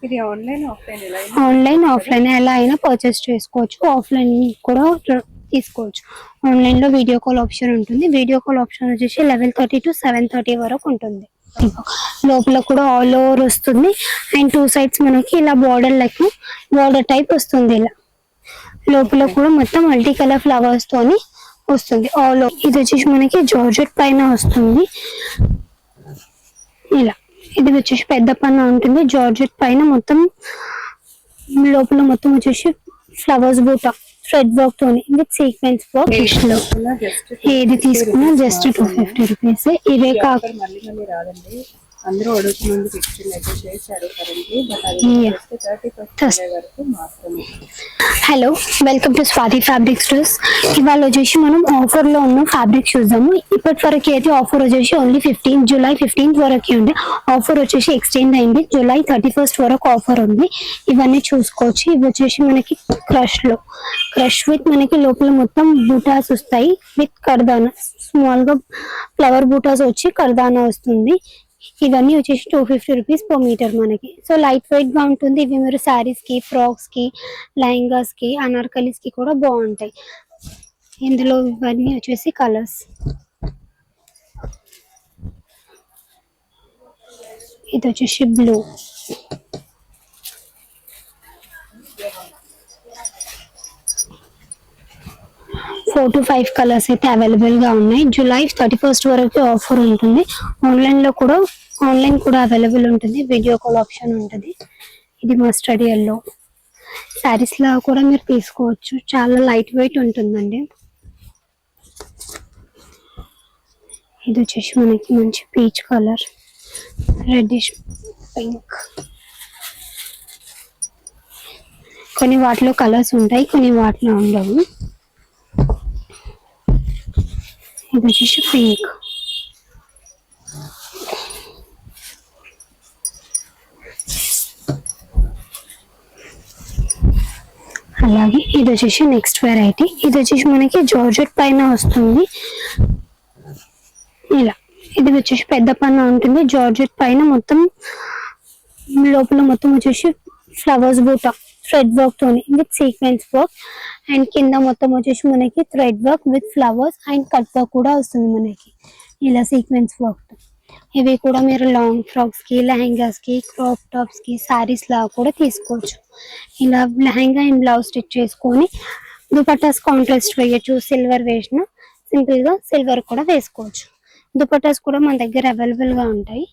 ఇది online offline ఎలా అయినా పర్చేస్ చేసుకోవచ్చు. ఆఫ్లైన్ కూడా తీసుకోవచ్చు. ఆన్లైన్ లో వీడియో కాల్ ఆప్షన్ ఉంటుంది. వీడియో కాల్ ఆప్షన్ వచ్చేసి 11:30 to 7:30 వరకు ఉంటుంది. లోపల కూడా ఆల్ ఓవర్ వస్తుంది. అండ్ 2 సైడ్స్ మనకి ఇలా బార్డర్ టైప్ వస్తుంది. ఇలా లోపల కూడా మొత్తం మల్టీ కలర్ ఫ్లవర్స్ తోని వస్తుంది. ఆల్ ఓవర్ ఇది వచ్చేసి మనకి జార్జెట్ పైన వస్తుంది. ఇలా ఇది వచ్చేసి పెద్ద పన్న ఉంటుంది. జార్జెట్ పైన మొత్తం లోపల మొత్తం వచ్చేసి ఫ్లవర్స్ బూటా థ్రెడ్ వర్క్ తోని విత్ సీక్వెన్స్ వర్క్. ఏది తీసుకున్నా జస్ట్ 250 రూపీస్. ఇవే కాకుండా అందరూ అడుగుతున్నందుకు ఎక్స్టెండ్ అయితే చేశారు కరెంట్లీ, బట్ అది వరకు మాత్రమే. Hello, welcome to Swathi fabric stores. ఇవాళ వచ్చేసి మనం ఆఫర్ లో ఉన్న ఫ్యాబ్రిక్ చూద్దాము. ఇప్పటి వరకు అయితే ఆఫర్ వచ్చేసి ఓన్లీ జూలై 15 వరకు ఉంది. ఆఫర్ వచ్చేసి ఎక్స్టెండ్ అయింది. జూలై 31 వరకు ఆఫర్ ఉంది. ఇవన్నీ చూసుకోవచ్చు. ఇవి వచ్చేసి మనకి క్రష్ విత్ మనకి లోపల మొత్తం బూటాస్ వస్తాయి విత్ కర్దానా. స్మాల్ గా ఫ్లవర్ బూటాస్ వచ్చి కర్దానా వస్తుంది. ఇవన్నీ వచ్చేసి 250 రూపీస్ పర్ మీటర్ మనకి. సో లైట్ వెయిట్ గా ఉంటుంది. ఇవి మీరు శారీస్ కి, ఫ్రాక్స్ కి, లెహంగాస్ కి, అనార్కలీస్ కి కూడా బాగుంటాయి. ఇందులో ఇవన్నీ వచ్చేసి కలర్స్. ఇది వచ్చేసి బ్లూ, ఫోర్ to 5 కలర్స్ అయితే అవైలబుల్ గా ఉన్నాయి. జూలై 31 వరకు ఆఫర్ ఉంటుంది. ఆన్లైన్ కూడా అవైలబుల్ ఉంటుంది. వీడియో కాల్ ఆప్షన్ ఉంటుంది. ఇది మస్టర్డ్ ఎల్లో. శారీస్ లా కూడా మీరు తీసుకోవచ్చు. చాలా లైట్ వెయిట్ ఉంటుందండి. ఇది వచ్చేసి మనకి మంచి పీచ్ కలర్, రెడ్డిష్ పింక్. కొన్ని వాటిలో కలర్స్ ఉంటాయి, కొన్ని వాటిలో ఉండవు. ఇది వచ్చేసి పింక్. అలాగే ఇది వచ్చేసి నెక్స్ట్ వెరైటీ. ఇది వచ్చేసి మనకి జార్జెట్ పైన వస్తుంది. ఇలా ఇది వచ్చేసి పెద్ద పన్న ఉంటుంది. జార్జెట్ పైన మొత్తం లోపల మొత్తం వచ్చేసి ఫ్లవర్స్ బూటా థ్రెడ్ వర్క్ తోని విత్ సీక్వెన్స్ వర్క్. అండ్ కింద మొత్తం వచ్చేసి మనకి thread work with flowers and cut work కూడా వస్తుంది మనకి ఇలా సీక్వెన్స్ వర్క్. ఇవి కూడా మీరు లాంగ్ ఫ్రాక్స్ కి, లెహంగాస్ కి, క్రాప్ టాప్స్ కి, సారీస్ లా కూడా తీసుకోవచ్చు. ఇలా లెహంగా అండ్ బ్లౌజ్ స్టిచ్ చేసుకొని దుపట్టాస్ కాంట్రాస్ట్ వేయచ్చు. సిల్వర్ వేసిన సింపుల్ గా సిల్వర్ కూడా వేసుకోవచ్చు. దుపట్టాస్ కూడా మన దగ్గర అవైలబుల్ గా ఉంటాయి.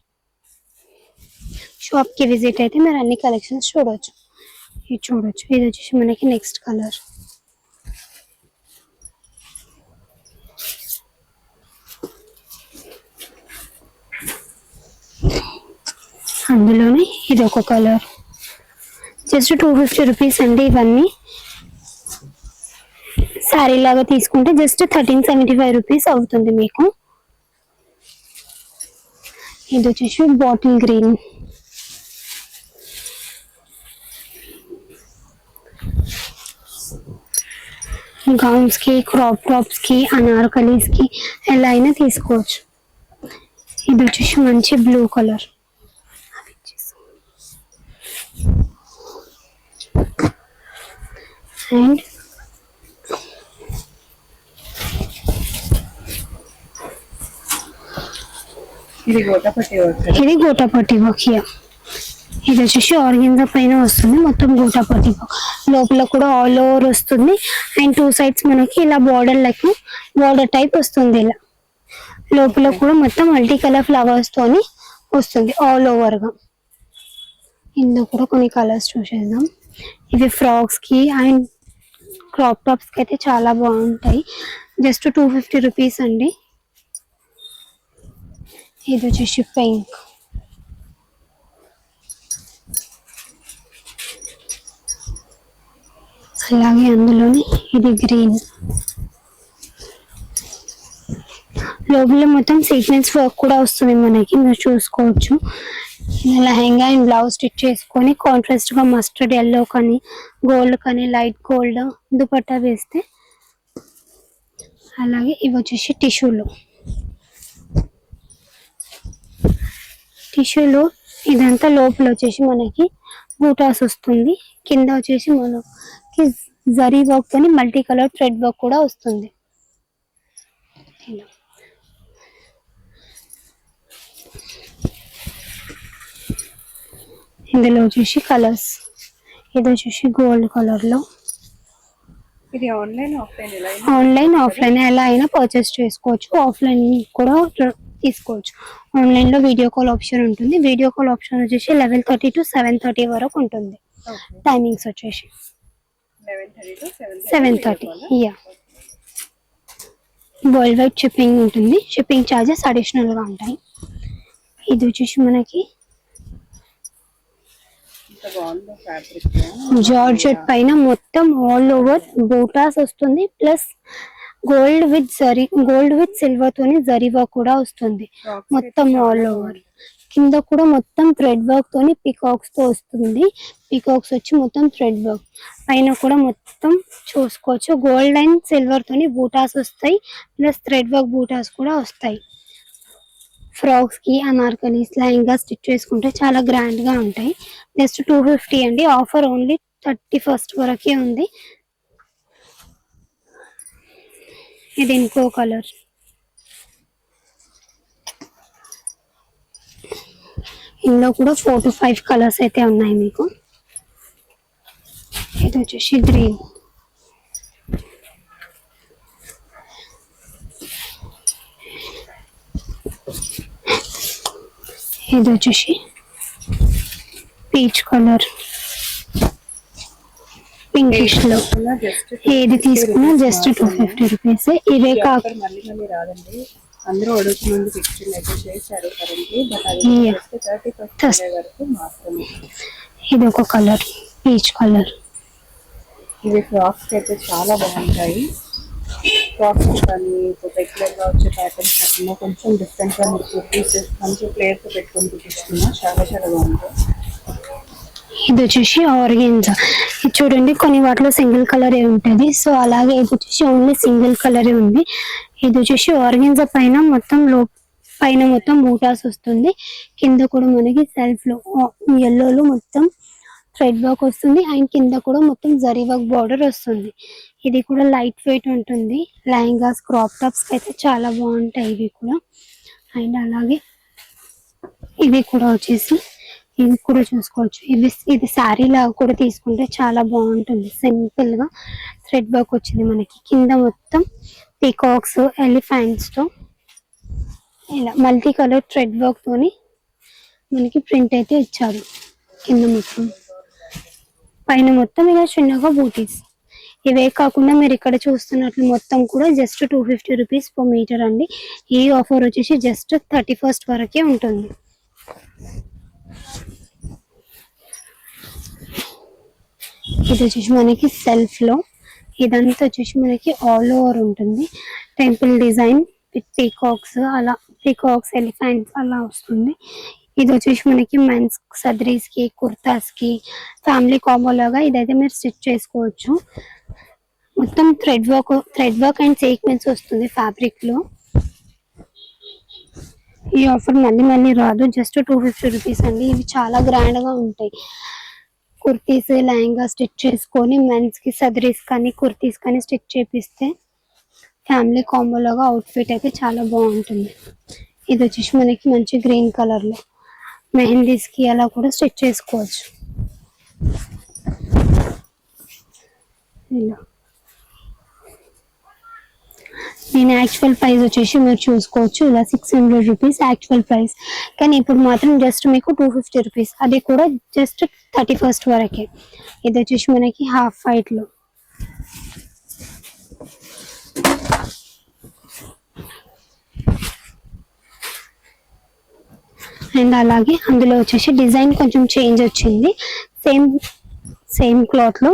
షాప్ కి విజిట్ అయితే మీరు అన్ని కలెక్షన్స్ చూడవచ్చు. ఇది చూడొచ్చు. ఇది వచ్చేసి మనకి నెక్స్ట్ కలర్. అందులోనే ఇది ఒక కలర్. జస్ట్ 250 రూపీస్ అండి. ఇవన్నీ శారీ లాగా తీసుకుంటే జస్ట్ 1375 రూపీస్ అవుతుంది మీకు. ఇది వచ్చేసి బాటిల్ గ్రీన్. గౌన్స్ కి, క్రాప్ టాప్స్ కి, అనార్కలీస్ కి ఎలా అయినా తీసుకోవచ్చు. ఇది వచ్చేసి మంచి బ్లూ కలర్. అండ్ ఇది గోటాపట్టి వర్క్. ఇది వచ్చేసి ఆర్గెన్జా పైన వస్తుంది. మొత్తం గోటాపట్టి వర్క్. లోపల కూడా ఆల్ ఓవర్ వస్తుంది. అండ్ 2 సైడ్స్ మనకి ఇలా బార్డర్ టైప్ వస్తుంది. ఇలా లోపల కూడా మొత్తం మల్టీ కలర్ ఫ్లవర్స్ తోని వస్తుంది ఆల్ ఓవర్ గా. ఇందులో కూడా కొన్ని కలర్స్ చూసేద్దాం. ఇవి ఫ్రాక్స్ కి అండ్ క్రాప్ టాప్స్ కి అయితే చాలా బాగుంటాయి. జస్ట్ 250 రూపీస్ అండి. ఇది వచ్చేసి పింక్. అలాగే అందులోని ఇది గ్రీన్. లోపల మొత్తం సీక్వెన్స్ వర్క్ కూడా వస్తుంది మనకి, మీరు చూసుకోవచ్చు. లెహంగా అండ్ బ్లౌజ్ స్టిచ్ చేసుకొని కాంట్రాస్ట్ గా మస్టర్డ్ ఎల్లో కానీ, గోల్డ్ కానీ, లైట్ గోల్డ్ దుపట్టా వేస్తే. అలాగే ఇవి వచ్చేసి టిష్యూలో ఇదంతా లోపల వచ్చేసి మనకి బూటాస్ వస్తుంది. కింద వచ్చేసి మనకి జరీ వర్క్ తోని మల్టీ కలర్ థ్రెడ్ వర్క్ కూడా వస్తుంది. ఇలా ఇందులో వచ్చేసి కలర్స్, ఇది వచ్చేసి గోల్డ్ కలర్ లో. ఇది ఆన్లైన్ ఆఫ్లైన్ ఎలా ఆన్లైన్ ఆఫ్లైన్ ఎలా అయినా పర్చేస్ చేసుకోవచ్చు. ఆఫ్లైన్ కూడా తీసుకోవచ్చు. ఆన్లైన్ లో వీడియో కాల్ ఆప్షన్ ఉంటుంది. వీడియో కాల్ ఆప్షన్ వచ్చేసి 11:30 to 7:30 వరకు ఉంటుంది. టైమింగ్స్ వచ్చేసి 11:30 to 7:30. Yeah, world wide shipping ఉంటుంది. షిప్పింగ్ ఛార్జెస్ అడిషనల్ గా ఉంటాయి. ఇది వచ్చేసి మనకి బాగుంది ఫ్యాబ్రిక్. జార్జెట్ పైన మొత్తం ఆల్ ఓవర్ బూటాస్ వస్తుంది. ప్లస్ గోల్డ్ విత్ సిల్వర్ తోని జరీ వర్క్ కూడా వస్తుంది. మొత్తం ఆల్ ఓవర్. కింద కూడా మొత్తం థ్రెడ్ వర్క్ తోని పికాక్స్ తో వస్తుంది. పికాక్స్ వచ్చి మొత్తం థ్రెడ్ వర్క్. పైన కూడా మొత్తం చూసుకోవచ్చు. గోల్డ్ అండ్ సిల్వర్ తోని బూటాస్ వస్తాయి. ప్లస్ థ్రెడ్ వర్క్ బూటాస్ కూడా వస్తాయి. ఫ్రాక్స్ కి, అనార్కలీస్, లెహంగా స్టిచ్ చేసుకుంటే చాలా గ్రాండ్ గా ఉంటాయి. జస్ట్ 250 అండి. ఆఫర్ ఓన్లీ 31st వరకే ఉంది. ఇది ఇంకో కలర్. ఇందులో కూడా 4 to 5 కలర్స్ అయితే ఉన్నాయి మీకు. ఇది వచ్చేసి గ్రీన్. ఇది వచ్చేసి పీచ్ కలర్, పింకిష్ లో. ఏది తీసుకున్నా జస్ట్ 250 రూపీస్. ఇవే కాక మళ్ళీ రాదండి. అందరూ అడుగుతున్నందు పిక్చర్లు అయితే చేశారు కరెంట్లీ. బట్ అది 31st వరకు మాత్రమే. ఇది ఒక కలర్, పీచ్ కలర్. ఇవి ఫ్రాక్స్ అయితే చాలా బాగుంటాయి. ఫ్రాక్స్ కానీ రెగ్యులర్ గా వచ్చే ప్యాటర్న్స్ కాకుండా కొంచెం డిఫరెంట్ గా పీసెస్ మంచి ప్లేట్ తో పెట్టుకొని చూపిస్తున్నా. చాలా చాలా బాగుంటాయి. ఇది వచ్చేసి ఆర్గెన్జా. ఇది చూడండి, కొన్ని వాటిలో సింగిల్ కలర్ ఉంటుంది. సో అలాగే ఇది వచ్చేసి ఓన్లీ సింగిల్ కలర్ ఉంది. ఇది వచ్చేసి ఆర్గెన్జా పైన మొత్తం బూటాస్ వస్తుంది. కింద కూడా మనకి సెల్ఫ్ లో ఎల్లోలో మొత్తం థ్రెడ్ వర్క్ వస్తుంది. అండ్ కింద కూడా మొత్తం జరీ వర్క్ బార్డర్ వస్తుంది. ఇది కూడా లైట్ వెయిట్ ఉంటుంది. లెహంగాస్, క్రాప్ టాప్స్ అయితే చాలా బాగుంటాయి ఇవి కూడా. అండ్ అలాగే ఇవి కూడా వచ్చేసి ఇది కూడా చూసుకోవచ్చు. ఇది శారీ లాగా కూడా తీసుకుంటే చాలా బాగుంటుంది. సింపుల్ గా థ్రెడ్ వర్క్ వచ్చింది మనకి. కింద మొత్తం పీకాక్స్, ఎలిఫెంట్స్ తో ఇలా మల్టీ కలర్ థ్రెడ్ వర్క్ తోని మనకి ప్రింట్ అయితే ఇచ్చారు. కింద మొత్తం, పైన మొత్తం ఇలా చిన్నగా బూటీస్. ఇవే కాకుండా మీరు ఇక్కడ చూస్తున్నట్లు మొత్తం కూడా జస్ట్ 250 రూపీస్ పర్ మీటర్ అండి. ఈ ఆఫర్ వచ్చేసి జస్ట్ 31st వరకే ఉంటుంది. ఇది వచ్చేసి మనకి సెల్ఫ్ లో, ఇదంతా వచ్చేసి మనకి ఆల్ ఓవర్ ఉంటుంది. టెంపుల్ డిజైన్ విత్ పీకాక్స్, అలా పీకాక్స్, ఎలిఫెంట్స్ అలా వస్తుంది. ఇది వచ్చేసి మనకి మెన్స్ సదరీస్ కి, కుర్తాస్ కి ఫ్యామిలీ కాంబో లాగా ఇదైతే మీరు స్టిచ్ చేసుకోవచ్చు. మొత్తం థ్రెడ్ వర్క్ అండ్ సీక్వెన్స్ వస్తుంది ఫ్యాబ్రిక్ లో. ఈ ఆఫర్ మళ్ళీ రాదు. జస్ట్ 250 రూపీస్ అండి. ఇవి చాలా గ్రాండ్ గా ఉంటాయి. కుర్తీస్, లెహంగా స్టిచ్ చేసుకొని మెన్స్ కి సదరీస్ కానీ కుర్తీస్ కానీ స్టిచ్ చేపిస్తే ఫ్యామిలీ కాంబో లాగా అవుట్ఫిట్ అయితే చాలా బాగుంటుంది. ఇది వచ్చేసి మనకి మంచి గ్రీన్ కలర్ లో మెహందీస్ కి అలా కూడా స్టిచ్ చేసుకోవచ్చు. ఇలా దీని యాక్చువల్ ప్రైస్ వచ్చేసి మీరు చూసుకోవచ్చు. ఇలా 600 రూపీస్ యాక్చువల్ ప్రైస్. కానీ ఇప్పుడు మాత్రం జస్ట్ మీకు 250 రూపీస్. అది కూడా జస్ట్ 31st వరకే. ఇది వచ్చేసి మనకి హాఫ్ వైట్ లో. అండ్ అలాగే అందులో వచ్చేసి డిజైన్ కొంచెం చేంజ్ వచ్చింది. సేమ్ క్లాత్ లో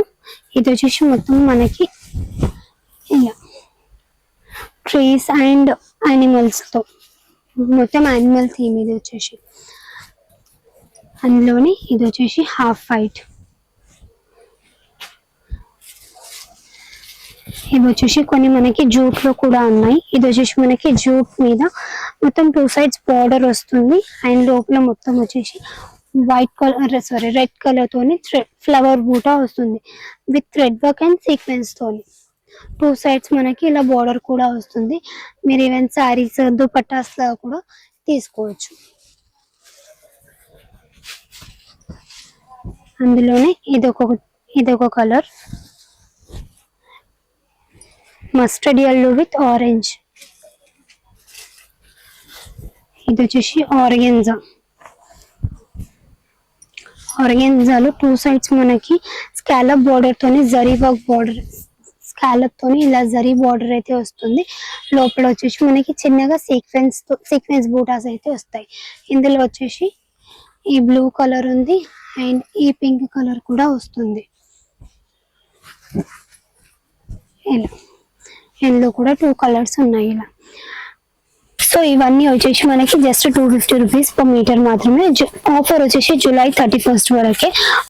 ఇది వచ్చేసి మొత్తం మనకి ఇలా ట్రీస్ అండ్ యానిమల్స్ తో మొత్తం యానిమల్ థీమ్. ఇది వచ్చేసి అందులోని ఇది వచ్చేసి హాఫ్ వైట్. ఇవి వచ్చేసి కొన్ని మనకి జూట్ లో కూడా ఉన్నాయి. ఇది వచ్చేసి మనకి జూట్ మీద మొత్తం 2 sides బార్డర్ వస్తుంది. అండ్ లోపల మొత్తం వచ్చేసి వైట్ కలర్ రెడ్ కలర్ తోని ఫ్లవర్ బూటా వస్తుంది with thread work and sequence తోని. 2 సైడ్స్ మనకి ఇలా బార్డర్ కూడా వస్తుంది. మీరు ఈవెన్ శారీస్ దుపట్టాస్ లా కూడా తీసుకోవచ్చు. అందులోనే ఇదొక colour mustard yellow with orange. ఇది వచ్చేసి ఆర్గెన్జాలో 2 సైడ్స్ మనకి స్కాలప్ బార్డర్ తోని జరీ వర్క్ బార్డర్, స్కాలప్ తోని ఇలా జరీ బార్డర్ అయితే వస్తుంది. లోపల వచ్చేసి మనకి చిన్నగా సీక్వెన్స్ బూటాస్ అయితే వస్తాయి. ఇందులో వచ్చేసి ఈ బ్లూ కలర్ ఉంది అండ్ ఈ పింక్ కలర్ కూడా వస్తుంది. ఇలా ఇందులో కూడా 2 కలర్స్ ఉన్నాయి ఇలా. సో ఇవన్నీ వచ్చేసి మనకి జస్ట్ 250 రూపీస్ పర్ మీటర్ మాత్రమే. ఆఫర్ వచ్చేసి జూలై 31 వరకే.